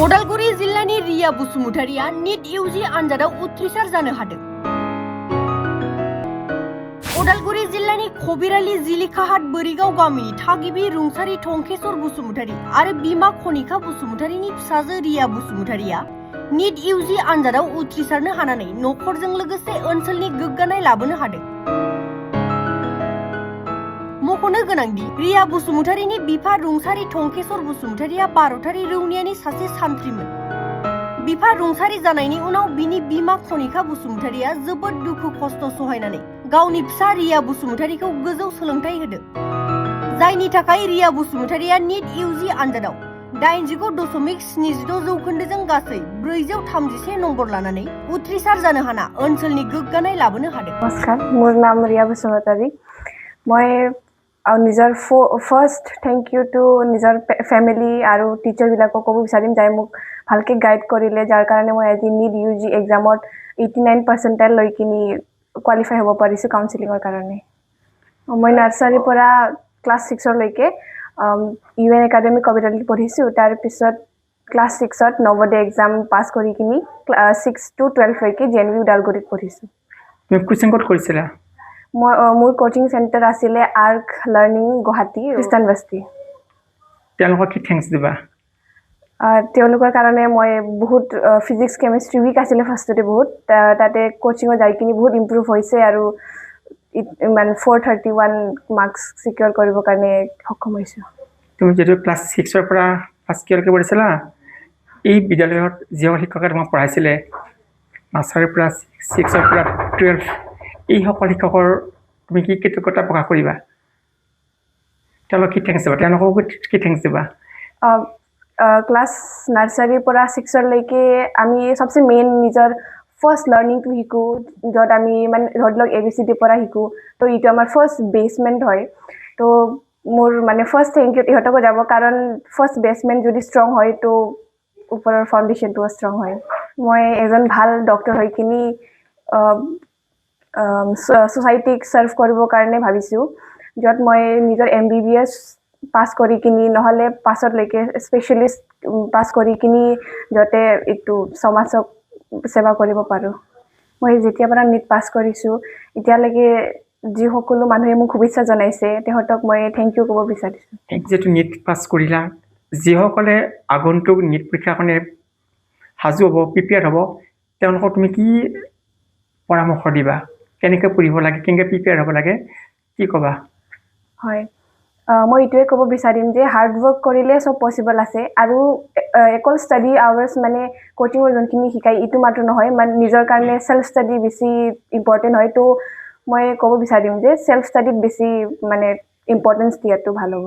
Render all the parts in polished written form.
उदालगुरि जिल्लानि रिया बसुमतारिया NEET UG आनजादाव उथ्रिसार जानो हादों। उदालगुरि जिल्लानि खबिरालि जिलिकाहाट बोरिगाव गामिनि थागिबि रुंसारि टंकेश्वर बसुमतारि आरो बिमा खनिका बसुमतारिनि फिसाजो रिया बसुमतारिया नीट इउजि आनजादाव उथ्रिसारनो हानानै नखरजों लोगोसे ओनसोलनि गोग्गानाय लाबोनो हादों। मख'नो गोनांदि रिया बसुमतारिनि बिफा रुंसारि टंकेश्वर बसुमतारिया भारतारि रौनियानि सासे सान्थ्रिमोन। बिफा रुंसारि जानायनि उनाव बिनि बिमा खनिका बसुमतारिया जोबोद दुखु खस्थ सहायनानै गावनि फिसा रिया बसुमतारिखौ गोजौ सोलोंथाइ होदों। जायनि थाखाय रिया बसुमतारिया नीट इउजि आनजादाव 89.76 जौखोन्दोजों गासै 431 नम्बर लानानै उथ्रिसार जानो हाना ओनसोलनि गोग्गानाय लाबोनो हादों। नमस्कार, मोर नाम रिया बसुमतारी। मैं निजर फर्स्ट थैंक यू टू निजर फैमिली और टीचर बिलाक कब विचारिम जाय मुक भालके गाइड करिले जार कारणे मैं আজি नीट यूजी एग्जामत 89 परसेंटाइल लैकिनी क्वालिफाई हब पारिछु काउन्सिलिंगर कारणे। मैं नार्सारी परा क्लास 6 लैके UN एकाडेमी कविराली पढ़िछु। तार पिছত क्लास 6 नवोदय एग्जाम पास करी किनी 6 to 12 लैके JNV उदालगुरित पढ़िछु। তুমি কোচিং ক'ত কৰিছিলা? मोर कोचिंग सेंटर आसिले आर्क लार्निंग गुवाहाटी ख्रिस्टान बस्ती। তেওঁলোকক কি থ্যাঙ্কস দিবা? তেওঁলোকৰ কাৰণে মই বহুত ফিজিক্স কেমিষ্ট্ৰি উইক আছিলে ফাৰ্ষ্টতে বহুত তাতে কোচিঙত যাই কিনি বহুত ইম্প্ৰুভ হৈছে আৰু মানে 431 মাৰ্কস সিকিউৰ কৰিবৰ কাৰণে সক্ষম হৈছো। তুমি যেটো ক্লাস 6 ৰ পৰা ফাৰ্ষ্ট ইয়াৰলৈকে পঢ়িছিলা, এই বিদ্যালয়ত যিসকল শিক্ষকে তোমাক পঢ়াইছিলে নাৰ্চাৰীৰ পৰা 6 ৰ পৰা 12 এই সকল শিক্ষকৰ তুমি কি কৃতজ্ঞতা প্ৰকাশ কৰিবা? তেওঁলোকক কি থ্যাঙ্কস দিবা? তেওঁলোকক কি থ্যাঙ্কস দিবা? ক্লাস নাৰ্সাৰি পৰা 6 লৈকে আমি सबसे মেইন নিজৰ ফাৰ্ষ্ট লাৰ্নিং টু শিকো, যত আমি মানে ধৰক ABCD পৰা শিকো। তো ইটো আমাৰ ফাৰ্ষ্ট বেসমেন্ট হয়। তো মোৰ মানে ফাৰ্ষ্ট থ্যাংক ইউ ইহঁতক যাব, কাৰণ ফাৰ্ষ্ট বেসমেন্ট যদি ষ্ট্ৰং হয় তো ওপৰৰ ফাউন্ডেশনটো ষ্ট্ৰং হয়। মই এজন ভাল ডক্টৰ হৈ কিনি সোসাইটিক সাৰ্ভ কৰিবৰ কাৰণে ভাবিছো, যত মই নিজৰ MBBS পাস কৰি কিনি নহলে পাছত লৈকে স্পেশালিষ্ট পাস কৰি কিনি যতে একটু সমাজক সেৱা কৰিব পাৰো। মই যেতিয়া পৰা নিট পাস কৰিছো এতিয়ালৈকে যি সকলো মানুহে মোক শুভেচ্ছা জনাইছে তেহঁতক মই থ্যাংক ইউ ক'ব বিচাৰিছো। যেটো নিট পাস কৰিলা, যিসকলে আগন্তুক নিট পৰীক্ষাৰ কাৰণে সাজু হ'ব, প্ৰিপেয়াৰ হ'ব, তেওঁলোকক তুমি কি পৰামৰ্শ দিবা? কেনেকৈ পঢ়িব লাগে, কেনেকৈ প্ৰিপেয়াৰ হ'ব লাগে, কি ক'বা? হয়, মই ইটোৱে ক'ব বিচাৰিম যে হাৰ্ড ৱৰ্ক কৰিলে সব পসিবল আছে আৰু একল ষ্টাডি আৱাৰ্ছ মানে কোচিঙৰ যোনখিনি শিকাই ইটো মাত্ৰ নহয়, মানে নিজৰ কাৰণে সেল্ফ ষ্টাডি বেছি ইম্পৰ্টেণ্ট হয়। তো মই ক'ব বিচাৰিম যে সেল্ফ ষ্টাডিত বেছি মানে ইম্পৰ্টেন্স দিয়াটো ভাল হ'ব।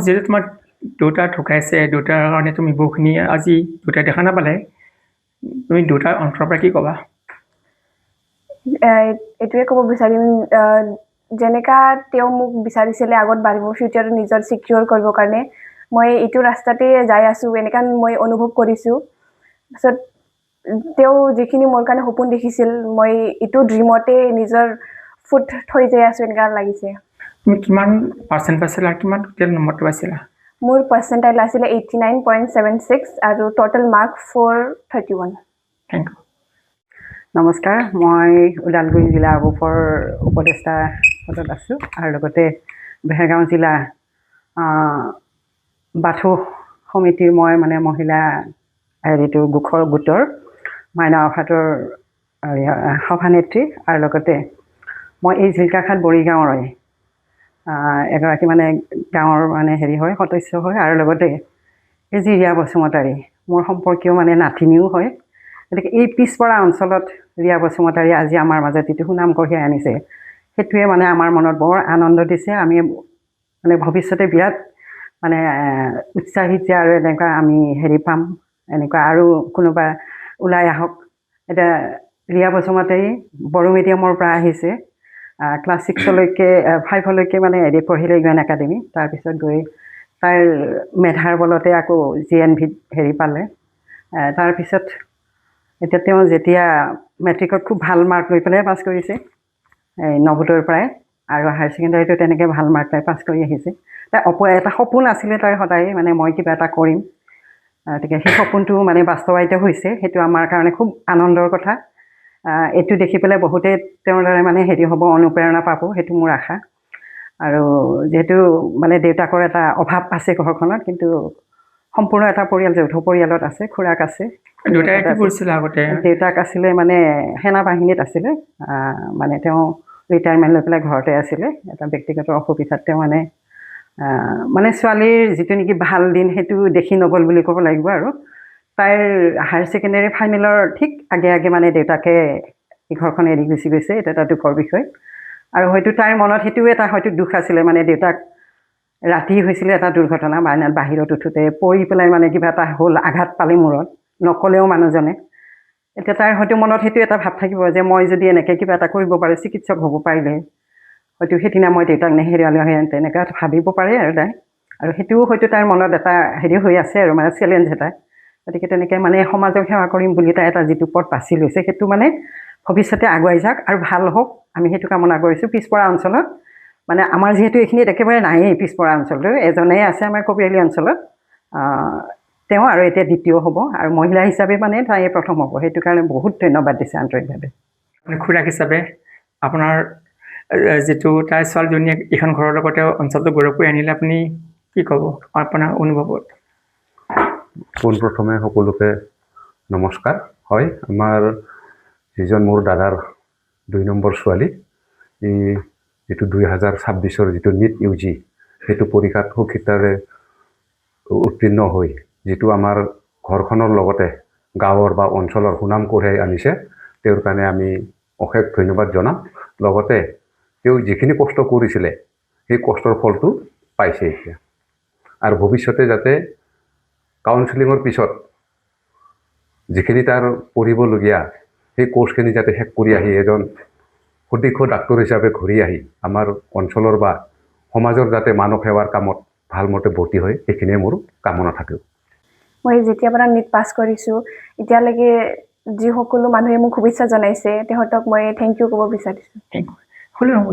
যেহেতু তোমাৰ দেউতা ঢুকাইছে, দেউতাৰ কাৰণে তুমি বহুখিনি আজি দেউতাই দেখা নাপালে, তুমি দেউতাৰ অন্তৰৰ পৰা কি ক'বা? এইটোৱে ক'ব বিচাৰিম যেনেকা তেওঁ মোক বিচাৰিছিলে আগত বাঢ়িব, ফিউচাৰ নিজৰ সিকিউৰ কৰিবৰ কাৰণে মই এইটো ৰাস্তাতে যাই আছো এনেকা মই অনুভৱ কৰিছো। তাৰপিছত তেওঁ যিখিনি মোৰ কাৰণে সপোন দেখিছিল মই এইটো ড্ৰিমতে নিজৰ ফুট থৈ যাই আছো এনেকা লাগিছে। তুমি কিমান পাৰ্চেণ্ট পাইছিলা আৰু কিমান টোটেল নম্বৰটো পাইছিলা? মোৰ পাৰ্চেণ্টাইল আছিলে 89.76 আৰু টোটেল মাৰ্ক 431। Thank U. নমস্কাৰ, মই ওদালগুৰি জিলা আবুফৰ উপদেষ্টা পদত আছোঁ আৰু লগতে বেহেৰগাঁও জিলা বাথৌ সমিতিৰ মই মানে মহিলা হেৰিটো গোটৰ মাইনা অফাতৰ সভানেত্ৰী আৰু লগতে মই এই জিলিকাঘাট বৰিগাঁৱৰ এগৰাকী মানে গাঁৱৰ মানে হেৰি হয়, সদস্য হয় আৰু লগতে এই যি ৰিয়া বসুমতাৰী মোৰ সম্পৰ্কীয় মানে নাতিনীও হয়। গতিকে এই পিছপৰা অঞ্চলত ৰিয়া বসুমতাৰী আজি আমাৰ মাজত যিটো সুনাম কঢ়িয়াই আনিছে সেইটোৱে মানে আমাৰ মনত বৰ আনন্দ দিছে। আমি মানে ভৱিষ্যতে বিৰাট মানে উৎসাহিত যে আৰু এনেকুৱা আমি হেৰি পাম, এনেকুৱা আৰু কোনোবা ওলাই আহক। এতিয়া ৰিয়া বসুমতাৰী বড়ো মিডিয়ামৰ পৰা আহিছে, ক্লাছ 6লৈকে 5লৈকে মানে হেৰি পঢ়িলে UN একাডেমি, তাৰপিছত গৈ তাইৰ মেধাৰ বলতে আকৌ JNVত হেৰি পালে। তাৰপিছত এতিয়া তেওঁ যেতিয়া মেট্ৰিকত খুব ভাল মাৰ্ক লৈ পেলাই পাছ কৰিছে নৱোদয়ৰ পৰাই, আৰু হায়াৰ ছেকেণ্ডাৰীটো তেনেকৈ ভাল মাৰ্ক পাই পাছ কৰি আহিছে। তাই এটা সপোন আছিলে তাইৰ সদায়, মানে মই কিবা এটা কৰিম, গতিকে সেই সপোনটো মানে বাস্তৱায়িত হৈছে, সেইটো আমাৰ কাৰণে খুব আনন্দৰ কথা। এইটো দেখি পেলাই বহুতে তেওঁৰ দ্বাৰা মানে হেৰি হ'ব, অনুপ্ৰেৰণা পাব, সেইটো মোৰ আশা। আৰু যিহেতু মানে দেউতাকৰ এটা অভাৱ আছে ঘৰখনত, কিন্তু সম্পূৰ্ণ এটা পৰিয়াল, যৌথ পৰিয়ালত আছে, খুৰাক আছে। দেউতাই কি কৰিছিলে আগতে? দেউতাক আছিলে মানে সেনা বাহিনীত আছিলে, মানে তেওঁ ৰিটায়াৰমেণ্ট লৈ পেলাই ঘৰতে আছিলে। এটা ব্যক্তিগত অসুবিধাত তেওঁ মানে ছোৱালীৰ যিটো নেকি ভাল দিন সেইটো দেখি নগ'ল বুলি ক'ব লাগিব। আৰু তাইৰ হায়াৰ ছেকেণ্ডেৰী ফাইনেলৰ ঠিক আগে আগে মানে দেউতাকে ঘৰখন এৰি গুচি গৈছে। এইটো এটা দুখৰ বিষয়। আৰু হয়তো তাইৰ মনত সেইটোও এটা হয়তো দুখ আছিলে, মানে দেউতাক ৰাতি হৈছিলে এটা দুৰ্ঘটনা, বাহিৰত উঠোঁতে পৰি পেলাই মানে কিবা এটা হ'ল, আঘাত পালে মূৰত, নক'লেও মানুহজনে। এতিয়া তাইৰ হয়তো মনত সেইটো এটা ভাৱ থাকিব যে মই যদি এনেকৈ কিবা এটা কৰিব পাৰোঁ, চিকিৎসক হ'ব পাৰিলে হয়তো সেইদিনা মই দেউতাক নেহেৰুৱালে হয়, তেনেকুৱা ভাবিব পাৰে আৰু তাই। আৰু সেইটোও হয়তো তাইৰ মনত এটা হেৰি হৈ আছে আৰু মানে চেলেঞ্জ এটা। গতিকে তেনেকৈ মানে সমাজক সেৱা কৰিম বুলি তাই এটা যিটো পথ বাছি লৈছে, সেইটো মানে ভৱিষ্যতে আগুৱাই যাওক আৰু ভাল হওক, আমি সেইটো কামনা কৰিছোঁ। পিছপৰা অঞ্চলত মানে আমাৰ যিহেতু এইখিনিত একেবাৰে নায়েই পিছপৰা অঞ্চলটো, এজনেই আছে আমাৰ কপিয়ালী অঞ্চলত, তেওঁ আৰু এতিয়া দ্বিতীয় হ'ব, আৰু মহিলা হিচাপে মানে তাই প্ৰথম হ'ব। সেইটো কাৰণে বহুত ধন্যবাদ দিছে আন্তৰিকভাৱে। আপুনি খুৰাক হিচাপে আপোনাৰ যিটো তাই ছোৱালীজনীয়ে এইখন ঘৰৰ লগতে অঞ্চলটো গৌৰৱ কৰি আনিলে, আপুনি কি ক'ব আপোনাৰ অনুভৱত? পোনপ্ৰথমে সকলোকে নমস্কাৰ। হয়, আমাৰ যিজন মোৰ দাদাৰ 2 নম্বৰ ছোৱালী, এই যিটো 2026 যিটো নিট UG সেইটো পৰীক্ষাত সুখিতাৰে উত্তীৰ্ণ হৈ যিটো আমাৰ ঘৰখনৰ লগতে গাঁৱৰ বা অঞ্চলৰ সুনাম কঢ়িয়াই আনিছে, তেওঁৰ কাৰণে আমি অশেষ ধন্যবাদ জনাম। লগতে তেওঁ যিখিনি কষ্ট কৰিছিলে সেই কষ্টৰ ফলটো পাইছে এতিয়া, আৰু ভৱিষ্যতে যাতে কাউন্সিলিঙৰ পিছত যিখিনি তাৰ পঢ়িবলগীয়া সেই কোৰ্চখিনি যাতে শেষ কৰি আহি এজন সুদক্ষ ডাক্তৰ হিচাপে ঘূৰি আহি আমাৰ অঞ্চলৰ বা সমাজৰ যাতে মানৱ সেৱাৰ কামত ভালমতে ভৰ্তি হয়, সেইখিনিয়ে মোৰ কামনা থাকিব। মই যেতিয়াৰ পৰা নিট পাছ কৰিছোঁ, এতিয়ালৈকে যি সকলো মানুহে মোক শুভেচ্ছা জনাইছে, তেহঁতক মই থেংক ইউ ক'ব বিচাৰিছোঁ। হ'লেও হ'ব।